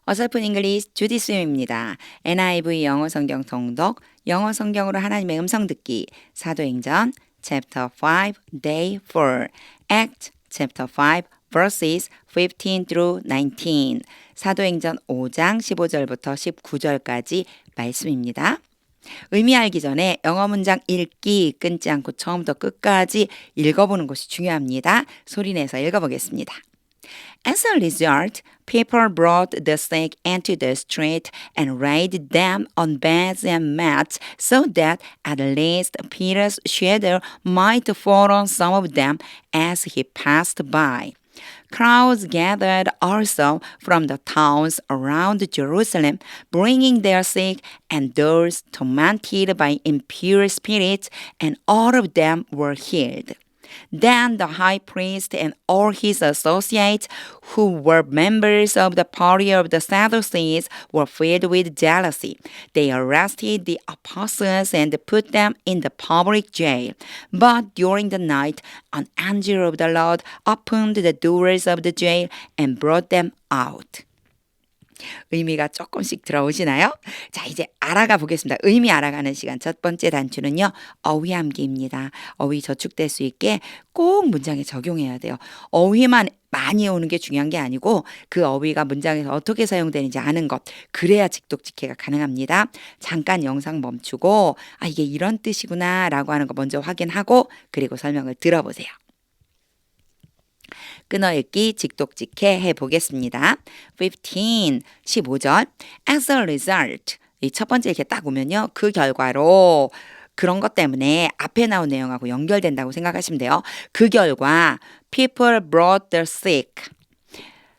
어설픈 잉글리시 주디 스입니다. NIV 영어 성경 통독, 영어 성경으로 하나님의 음성 듣기, 사도행전 Chapter 5, Day 4, Act Chapter 5, Verses 15 through 19, 사도행전 5장 15절부터 19절까지 말씀입니다. 의미 알기 전에 영어 문장 읽기 끊지 않고 처음부터 끝까지 읽어보는 것이 중요합니다. 소리내서 읽어보겠습니다. As a result, people brought the sick into the street and laid them on beds and mats so that at least Peter's shadow might fall on some of them as he passed by. Crowds gathered also from the towns around Jerusalem, bringing their sick and those tormented by impure spirits, and all of them were healed. Then the high priest and all his associates, who were members of the party of the Sadducees, were filled with jealousy. They arrested the apostles and put them in the public jail. But during the night, an angel of the Lord opened the doors of the jail and brought them out. 의미가 조금씩 들어오시나요? 자, 이제 알아가 보겠습니다. 의미 알아가는 시간. 첫 번째 단추는요, 어휘함기입니다. 어휘 저축될 수 있게 꼭 문장에 적용해야 돼요. 어휘만 많이 오는 게 중요한 게 아니고 그 어휘가 문장에서 어떻게 사용되는지 아는 것. 그래야 직독직해가 가능합니다. 잠깐 영상 멈추고 이게 이런 뜻이구나 라고 하는 거 먼저 확인하고 그리고 설명을 들어보세요. 끊어읽기 직독직해 해보겠습니다. 15절 As a result 이 첫 번째 이렇게 딱 오면요. 그 결과로 그런 것 때문에 앞에 나온 내용하고 연결된다고 생각하시면 돼요. 그 결과 people brought the sick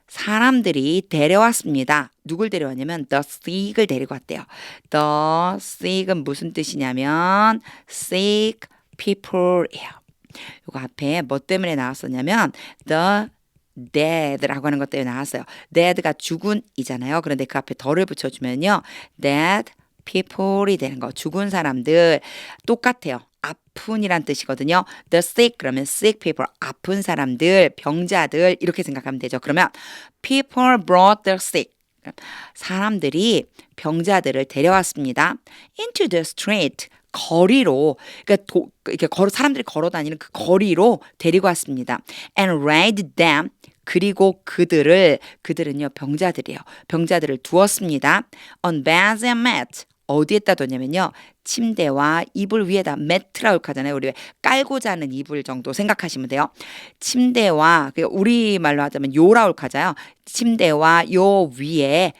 사람들이 데려왔습니다. 누굴 데려왔냐면 the sick을 데리고 왔대요. The sick은 무슨 뜻이냐면 sick people이에요. 이거 앞에 뭐 때문에 나왔었냐면 the dead라고 하는 것 때문에 나왔어요. dead가 죽은이잖아요. 그런데 그 앞에 더를 붙여주면요. dead people이 되는 거. 죽은 사람들 똑같아요. 아픈이란 뜻이거든요. the sick 그러면 sick people 아픈 사람들, 병자들 이렇게 생각하면 되죠. 그러면 people brought the sick 사람들이 병자들을 데려왔습니다. into the street 거리로 이렇게 사람들이 걸어 다니는 그 거리로 데리고 왔습니다. And laid them 그리고 그들은요 병자들이에요. 병자들을 두었습니다. On beds and mats 어디에다 뒀냐면요. 침대와 이불 위에다 매트라고 하잖아요. 우리 깔고 자는 이불 정도 생각하시면 돼요. 침대와 우리말로 하자면 요라고 하잖아요. 침대와 요 위에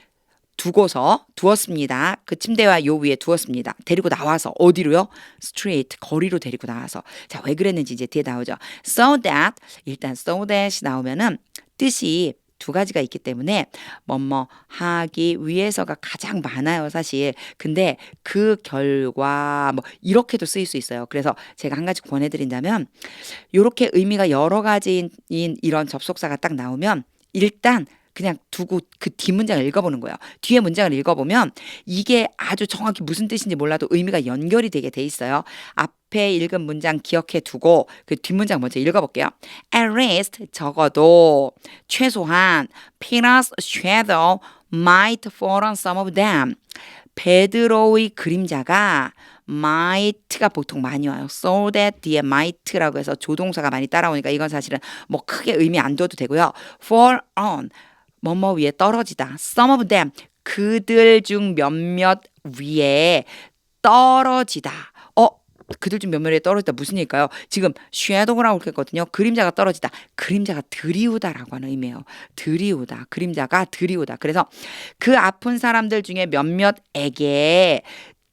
두었습니다. 그 침대와 요 위에 두었습니다. 데리고 나와서 어디로요? 스트레이트 거리로 데리고 나와서 자, 왜 그랬는지 이제 뒤에 나오죠. So that 일단 so that이 나오면은 뜻이 두 가지가 있기 때문에 뭐뭐 하기 위해서가 가장 많아요, 사실. 근데 그 결과 뭐 이렇게도 쓰일 수 있어요. 그래서 제가 한 가지 권해드린다면 이렇게 의미가 여러 가지인 이런 접속사가 딱 나오면 일단 그냥 두고 그 뒷문장을 읽어보는 거예요. 뒤에 문장을 읽어보면 이게 아주 정확히 무슨 뜻인지 몰라도 의미가 연결이 되게 돼 있어요. 앞에 읽은 문장 기억해 두고 그 뒷문장 먼저 읽어볼게요. At least 적어도 최소한 Peter's shadow might fall on some of them. 베드로의 그림자가 might가 보통 많이 와요. So that 뒤에 might라고 해서 조동사가 많이 따라오니까 이건 사실은 뭐 크게 의미 안 둬도 되고요. fall on 뭐뭐 위에 떨어지다. Some of them 그들 중 몇몇 위에 떨어지다. 그들 중 몇몇 위에 떨어지다 무슨 얘기일까요? 지금 shadow라고 했거든요. 그림자가 떨어지다. 그림자가 드리우다라고 하는 의미예요. 드리우다. 그림자가 드리우다. 그래서 그 아픈 사람들 중에 몇몇에게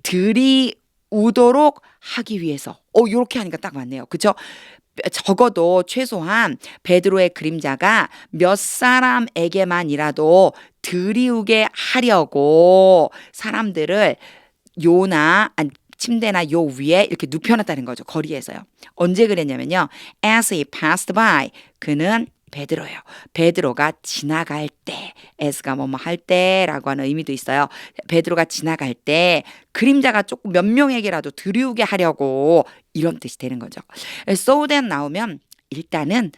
드리우도록 하기 위해서. 요렇게 하니까 딱 맞네요. 그렇죠? 적어도 최소한 베드로의 그림자가 몇 사람에게만이라도 드리우게 하려고 사람들을 침대나 요 위에 이렇게 눕혀놨다는 거죠. 거리에서요. 언제 그랬냐면요. As he passed by 그는 베드로예요. 베드로가 지나갈 때 as가 뭐뭐 할 때라고 하는 의미도 있어요. 베드로가 지나갈 때 그림자가 조금 몇 명에게라도 드리우게 하려고 이런 뜻이 되는 거죠. So that 나오면 일단은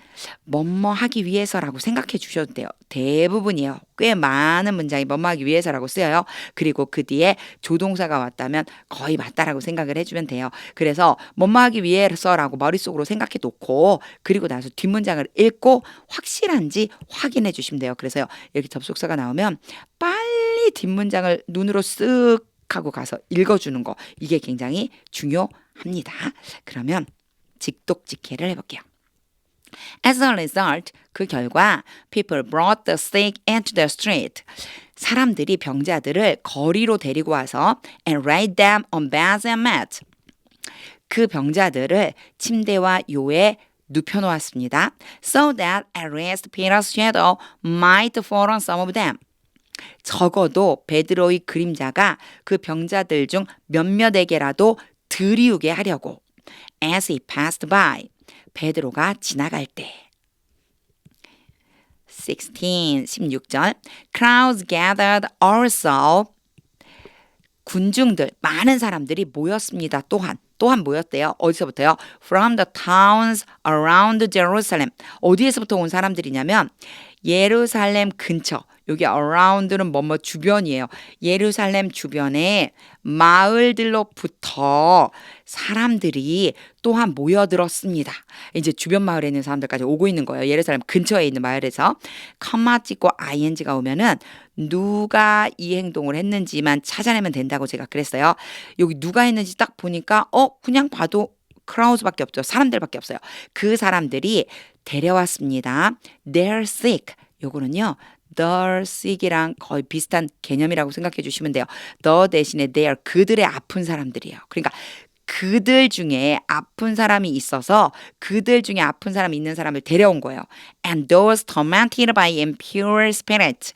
뭐뭐 하기 위해서라고 생각해 주셔도 돼요. 대부분이요. 꽤 많은 문장이 뭐뭐 하기 위해서라고 쓰여요. 그리고 그 뒤에 조동사가 왔다면 거의 맞다라고 생각을 해주면 돼요. 그래서 뭐뭐 하기 위해서라고 머릿속으로 생각해 놓고 그리고 나서 뒷문장을 읽고 확실한지 확인해 주시면 돼요. 그래서요. 이렇게 접속사가 나오면 빨리 뒷문장을 눈으로 쓱 하고 가서 읽어주는 거. 이게 굉장히 중요합니다. 그러면 직독직해를 해볼게요. As a result, 그 결과 people brought the sick into the street. 사람들이 병자들을 거리로 데리고 와서 and laid them on beds and mats. 그 병자들을 침대와 요에 눕혀놓았습니다. So that at least Peter's shadow might fall on some of them. 적어도 베드로의 그림자가 그 병자들 중 몇몇에게라도 들이우게 하려고. As he passed by. 베드로가 지나갈 때. 16절 Crowds gathered also. 군중들, 많은 사람들이 모였습니다. 또한 모였대요. 어디서부터요? From the towns around Jerusalem. 어디에서부터 온 사람들이냐면 예루살렘 근처. 여기 around는 뭐뭐 주변이에요. 예루살렘 주변에 마을들로부터 사람들이 또한 모여들었습니다. 이제 주변 마을에 있는 사람들까지 오고 있는 거예요. 예루살렘 근처에 있는 마을에서 컴마 찍고 ing가 오면은 누가 이 행동을 했는지만 찾아내면 된다고 제가 그랬어요. 여기 누가 했는지 딱 보니까 그냥 봐도 크라우드밖에 없죠. 사람들밖에 없어요. 그 사람들이 데려왔습니다. They're sick. 요거는요. The sick이랑 거의 비슷한 개념이라고 생각해 주시면 돼요. The 대신에 they are 그들의 아픈 사람들이에요. 그러니까 그들 중에 아픈 사람이 있어서 그들 중에 아픈 사람이 있는 사람을 데려온 거예요. And those tormented by impure spirits.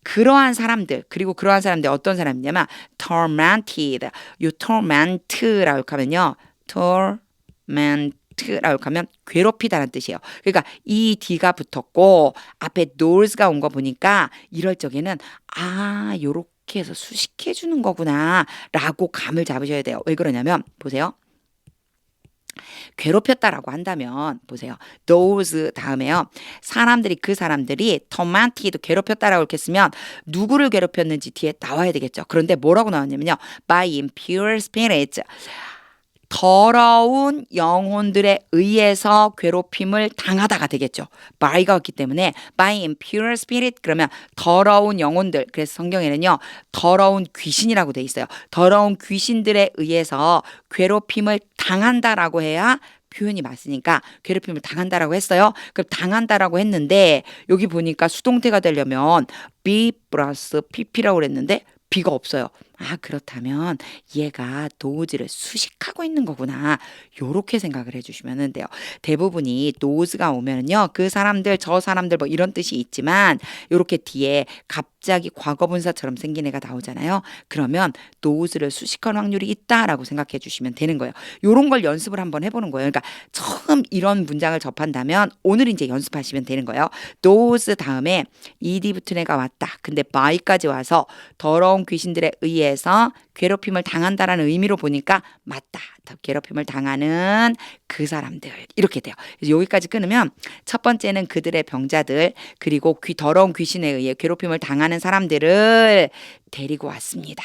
그러한 사람들, 그리고 그러한 사람들 어떤 사람이냐면 tormented. 요 torment라고 하면요. torment라고 하면 괴롭히다는 뜻이에요. 그러니까 이 D가 붙었고 앞에 nose가 온 거 보니까 이럴 적에는 요렇게 해서 수식해 주는 거구나 라고 감을 잡으셔야 돼요. 왜 그러냐면 보세요. 괴롭혔다라고 한다면 보세요. those 다음에요. 그 사람들이 tormented 괴롭혔다라고 이렇게 쓰면 누구를 괴롭혔는지 뒤에 나와야 되겠죠. 그런데 뭐라고 나왔냐면요. by impure spirits. 더러운 영혼들에 의해서 괴롭힘을 당하다가 되겠죠. by가 왔기 때문에 by impure spirit 그러면 더러운 영혼들. 그래서 성경에는요. 더러운 귀신이라고 돼 있어요. 더러운 귀신들에 의해서 괴롭힘을 당한다라고 해야 표현이 맞으니까 괴롭힘을 당한다라고 했어요. 그럼 당한다라고 했는데 여기 보니까 수동태가 되려면 be 플러스 pp라고 그랬는데 B가 없어요. 그렇다면 얘가 노즈를 수식하고 있는 거구나. 요렇게 생각을 해주시면 돼요. 대부분이 노즈가 오면은요. 그 사람들, 저 사람들 뭐 이런 뜻이 있지만 요렇게 뒤에 갑자기 과거분사처럼 생긴 애가 나오잖아요. 그러면 노즈를 수식할 확률이 있다라고 생각해 주시면 되는 거예요. 요런 걸 연습을 한번 해보는 거예요. 그러니까 처음 이런 문장을 접한다면 오늘 이제 연습하시면 되는 거예요. those 다음에 ed 붙은 애가 왔다. 근데 by까지 와서 더러운 귀신들에 의해서 괴롭힘을 당한다라는 의미로 보니까 맞다. 괴롭힘을 당하는 그 사람들 이렇게 돼요. 그래서 여기까지 끊으면 첫 번째는 그들의 병자들 그리고 더러운 귀신에 의해 괴롭힘을 당하는 사람들을 데리고 왔습니다.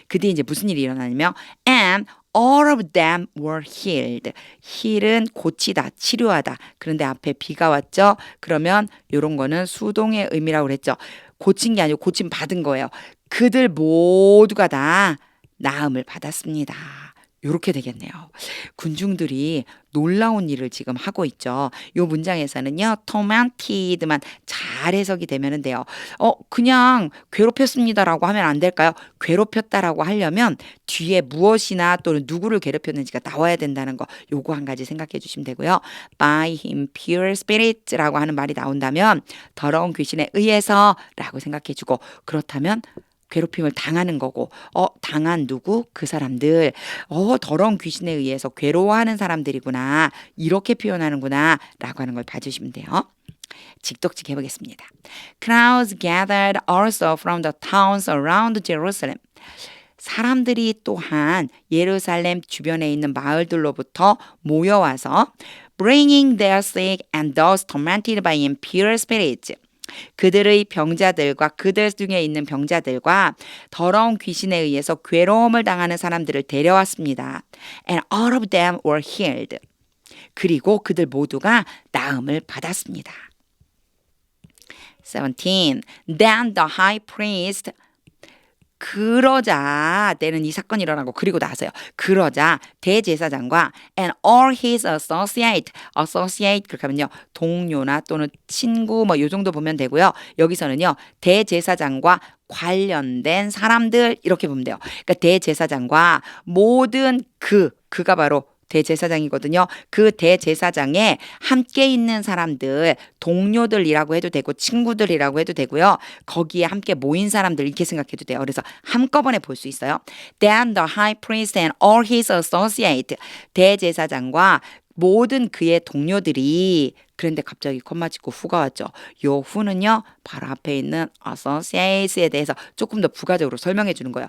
그 뒤에 이제 무슨 일이 일어나냐면 and all of them were healed. heal은 고치다, 치료하다. 그런데 앞에 B가 왔죠. 그러면 이런 거는 수동의 의미라고 그랬죠. 고친 게 아니고 고침 받은 거예요. 그들 모두가 다 나음을 받았습니다. 이렇게 되겠네요. 군중들이 놀라운 일을 지금 하고 있죠. 이 문장에서는요. tormented만 잘 해석이 되면 돼요. 그냥 괴롭혔습니다라고 하면 안 될까요? 괴롭혔다라고 하려면 뒤에 무엇이나 또는 누구를 괴롭혔는지가 나와야 된다는 거. 요거 한 가지 생각해 주시면 되고요. by impure spirits라고 하는 말이 나온다면 더러운 귀신에 의해서 라고 생각해 주고 그렇다면 괴롭힘을 당하는 거고 당한 누구? 그 사람들 더러운 귀신에 의해서 괴로워하는 사람들이구나 이렇게 표현하는구나 라고 하는 걸 봐주시면 돼요. 직독직 해보겠습니다. Crowds gathered also from the towns around Jerusalem. 사람들이 또한 예루살렘 주변에 있는 마을들로부터 모여와서 bringing their sick and those tormented by impure spirits. 그들의 병자들과 그들 중에 있는 병자들과 더러운 귀신에 의해서 괴로움을 당하는 사람들을 데려왔습니다. And all of them were healed. 그리고 그들 모두가 나음을 받았습니다. 17. Then the high priest 그러자 때는 이 사건이 일어나고 그리고 나서요. 그러자 대제사장과 and all his associate 그렇게 하면요. 동료나 또는 친구 뭐 요 정도 보면 되고요. 여기서는요. 대제사장과 관련된 사람들 이렇게 보면 돼요. 그러니까 대제사장과 모든 그가 바로 대제사장이거든요. 그 대제사장에 함께 있는 사람들, 동료들이라고 해도 되고 친구들이라고 해도 되고요. 거기에 함께 모인 사람들 이렇게 생각해도 돼요. 그래서 한꺼번에 볼 수 있어요. Then the high priest and all his associate 대제사장과 모든 그의 동료들이 그런데 갑자기 콤마 찍고 후가 왔죠. 요 후는요. 바로 앞에 있는 associates에 대해서 조금 더 부가적으로 설명해 주는 거예요.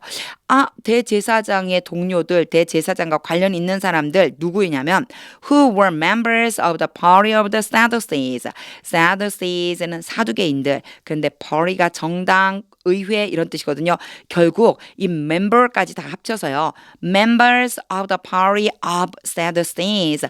대제사장의 동료들, 대제사장과 관련 있는 사람들 누구이냐면 who were members of the party of the Sadducees. Sadducees는 사두개인들. 그런데 party가 정당 의회 이런 뜻이거든요. 결국 이 member까지 다 합쳐서요. members of the party of Sadducees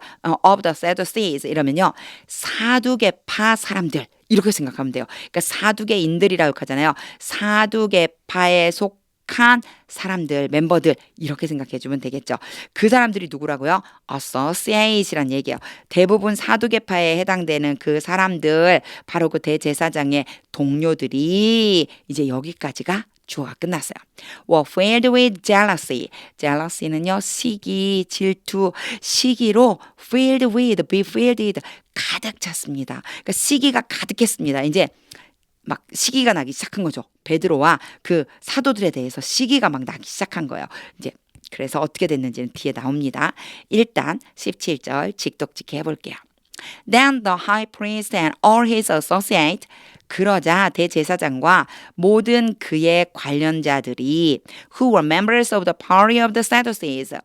이러면요. 사두개파 사람들 이렇게 생각하면 돼요. 그러니까 사두개인들이라고 하잖아요. 사두개파에 속한 사람들, 멤버들 이렇게 생각해 주면 되겠죠. 그 사람들이 누구라고요? associate이란 얘기예요. 대부분 사두개파에 해당되는 그 사람들 바로 그 대제사장의 동료들이 이제 여기까지가 주어가 끝났어요. were filled with jealousy. jealousy는요. 시기, 질투, 시기로 filled with, be filled with 가득 찼습니다. 그러니까 시기가 가득했습니다. 이제 막 시기가 나기 시작한 거죠. 베드로와 그 사도들에 대해서 시기가 막 나기 시작한 거예요. 이제 그래서 어떻게 됐는지는 뒤에 나옵니다. 일단 17절 직독직해 해볼게요. Then the high priest and all his associates 그러자 대제사장과 모든 그의 관련자들이 who were members of the party of the Sadducees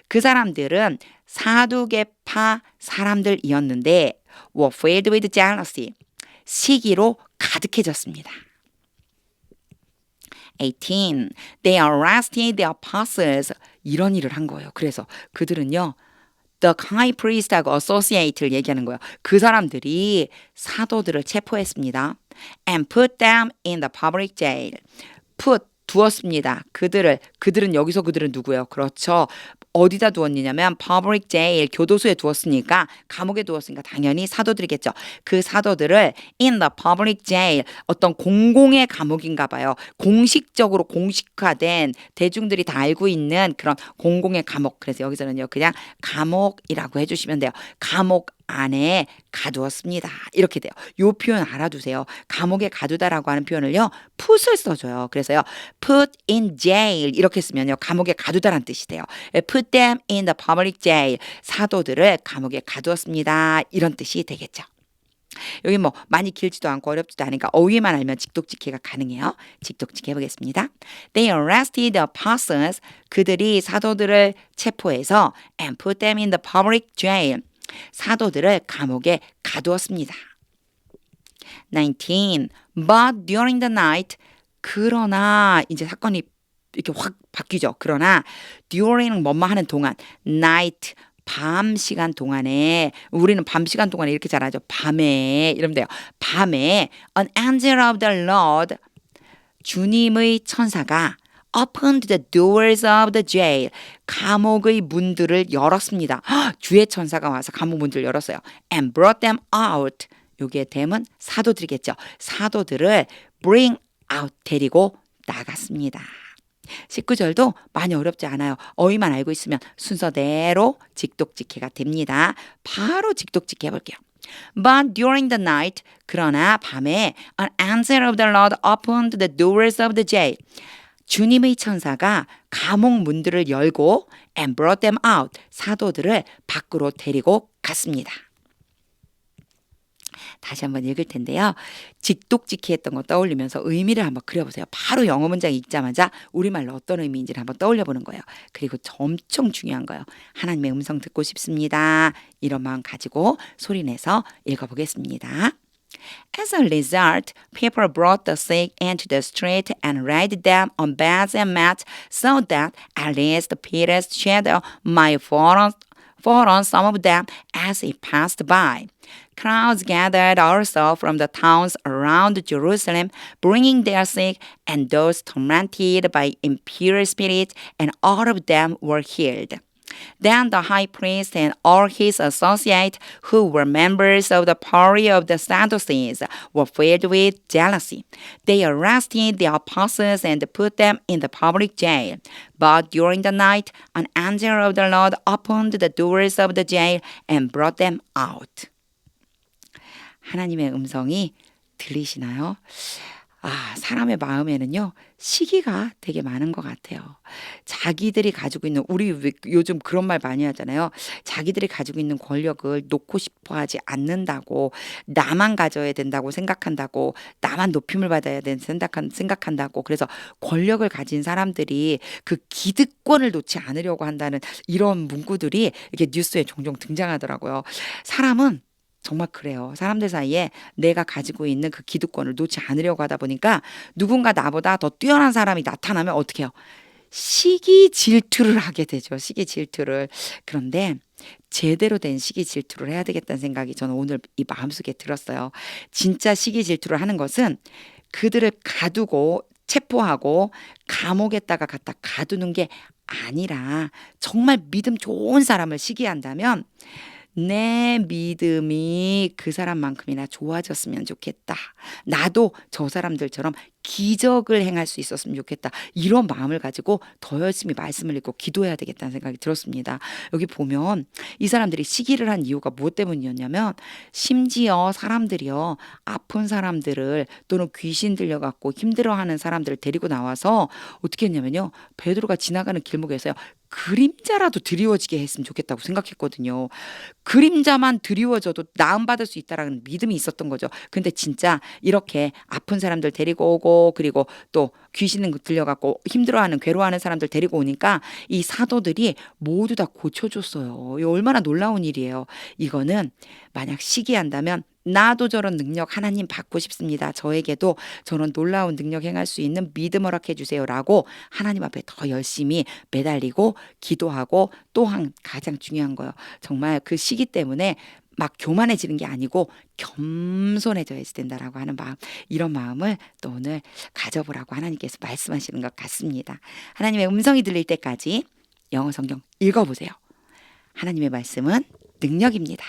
그 사람들은 사두개파 사람들이었는데 were filled with jealousy 시기로 가득해졌습니다. 18. They arrested the apostles 이런 일을 한 거예요. 그래서 그들은요. The high priest하고 associate를 얘기하는 거예요. 그 사람들이 사도들을 체포했습니다. And put them in the public jail. 두었습니다. 그들은 여기서 그들은 누구예요? 그렇죠. 어디다 두었느냐면 public jail 교도소에 두었으니까 감옥에 두었으니까 당연히 사도들이겠죠. 그 사도들을 in the public jail 어떤 공공의 감옥인가 봐요. 공식적으로 공식화된 대중들이 다 알고 있는 그런 공공의 감옥. 그래서 여기서는요 그냥 감옥이라고 해주시면 돼요. 감옥 안에 가두었습니다. 이렇게 돼요. 요 표현 알아두세요. 감옥에 가두다라고 하는 표현을요. put을 써줘요. 그래서요. put in jail 이렇게 쓰면요. 감옥에 가두다라는 뜻이 돼요. put them in the public jail. 사도들을 감옥에 가두었습니다. 이런 뜻이 되겠죠. 여기 뭐 많이 길지도 않고 어렵지도 않으니까 어휘만 알면 직독직해가 가능해요. 직독직해 보겠습니다. They arrested the apostles. 그들이 사도들을 체포해서 and put them in the public jail. 사도들을 감옥에 가두었습니다. 19. But during the night 그러나 이제 사건이 이렇게 확 바뀌죠. 그러나 during 뭐뭐 하는 동안 night 밤 시간 동안에 우리는 밤 시간 동안에 이렇게 잘하죠. 밤에 이러면 돼요. 밤에 an angel of the Lord 주님의 천사가 opened the doors of the jail. 감옥의 문들을 열었습니다. 주의 천사가 와서 감옥 문들을 열었어요. And brought them out. 여기에 댐은 사도들이겠죠. 사도들을 bring out 데리고 나갔습니다. 19절도 많이 어렵지 않아요. 어휘만 알고 있으면 순서대로 직독직해가 됩니다. 바로 직독직해 해볼게요. But during the night, 그러나 밤에 an angel of the Lord opened the doors of the jail. 주님의 천사가 감옥 문들을 열고 and brought them out. 사도들을 밖으로 데리고 갔습니다. 다시 한번 읽을 텐데요. 직독직히 했던 거 떠올리면서 의미를 한번 그려보세요. 바로 영어 문장 읽자마자 우리말로 어떤 의미인지를 한번 떠올려 보는 거예요. 그리고 엄청 중요한 거예요. 하나님의 음성 듣고 싶습니다. 이런 마음 가지고 소리내서 읽어보겠습니다. As a result, people brought the sick into the street and laid them on beds and mats so that at least Peter's shadow might fall on some of them as he passed by. Crowds gathered also from the towns around Jerusalem, bringing their sick and those tormented by impure spirits, and all of them were healed. Then the high priest and all his associates, who were members of the party of the Sadducees, were filled with jealousy. They arrested the apostles and put them in the public jail. But during the night, an angel of the Lord opened the doors of the jail and brought them out. 하나님의 음성이 들리시나요? 사람의 마음에는요, 시기가 되게 많은 것 같아요. 자기들이 가지고 있는, 우리 요즘 그런 말 많이 하잖아요. 자기들이 가지고 있는 권력을 놓고 싶어 하지 않는다고, 나만 가져야 된다고 생각한다고, 나만 높임을 받아야 생각한다고, 그래서 권력을 가진 사람들이 그 기득권을 놓지 않으려고 한다는 이런 문구들이 이렇게 뉴스에 종종 등장하더라고요. 사람은 정말 그래요. 사람들 사이에 내가 가지고 있는 그 기득권을 놓지 않으려고 하다 보니까 누군가 나보다 더 뛰어난 사람이 나타나면 어떻게 해요? 시기 질투를 하게 되죠. 시기 질투를. 그런데 제대로 된 시기 질투를 해야 되겠다는 생각이 저는 오늘 이 마음속에 들었어요. 진짜 시기 질투를 하는 것은 그들을 가두고 체포하고 감옥에다가 갖다 가두는 게 아니라 정말 믿음 좋은 사람을 시기한다면 내 믿음이 그 사람만큼이나 좋아졌으면 좋겠다. 나도 저 사람들처럼 기적을 행할 수 있었으면 좋겠다. 이런 마음을 가지고 더 열심히 말씀을 읽고 기도해야 되겠다는 생각이 들었습니다. 여기 보면 이 사람들이 시기를 한 이유가 무엇 때문이었냐면 심지어 사람들이요, 아픈 사람들을 또는 귀신 들려갖고 힘들어하는 사람들을 데리고 나와서 어떻게 했냐면요, 베드로가 지나가는 길목에서요, 그림자라도 드리워지게 했으면 좋겠다고 생각했거든요. 그림자만 드리워져도 나음받을 수 있다라는 믿음이 있었던 거죠. 근데 진짜 이렇게 아픈 사람들 데리고 오고, 그리고 또 귀신은 들려갖고 힘들어하는, 괴로워하는 사람들 데리고 오니까 이 사도들이 모두 다 고쳐줬어요. 이 얼마나 놀라운 일이에요. 이거는 만약 시기한다면 나도 저런 능력 하나님 받고 싶습니다. 저에게도 저런 놀라운 능력 행할 수 있는 믿음 허락해 주세요라고 하나님 앞에 더 열심히 매달리고 기도하고, 또한 가장 중요한 거요. 정말 그 시기 때문에 막 교만해지는 게 아니고 겸손해져야 된다라고 하는 마음, 이런 마음을 또 오늘 가져보라고 하나님께서 말씀하시는 것 같습니다. 하나님의 음성이 들릴 때까지 영어 성경 읽어보세요. 하나님의 말씀은 능력입니다.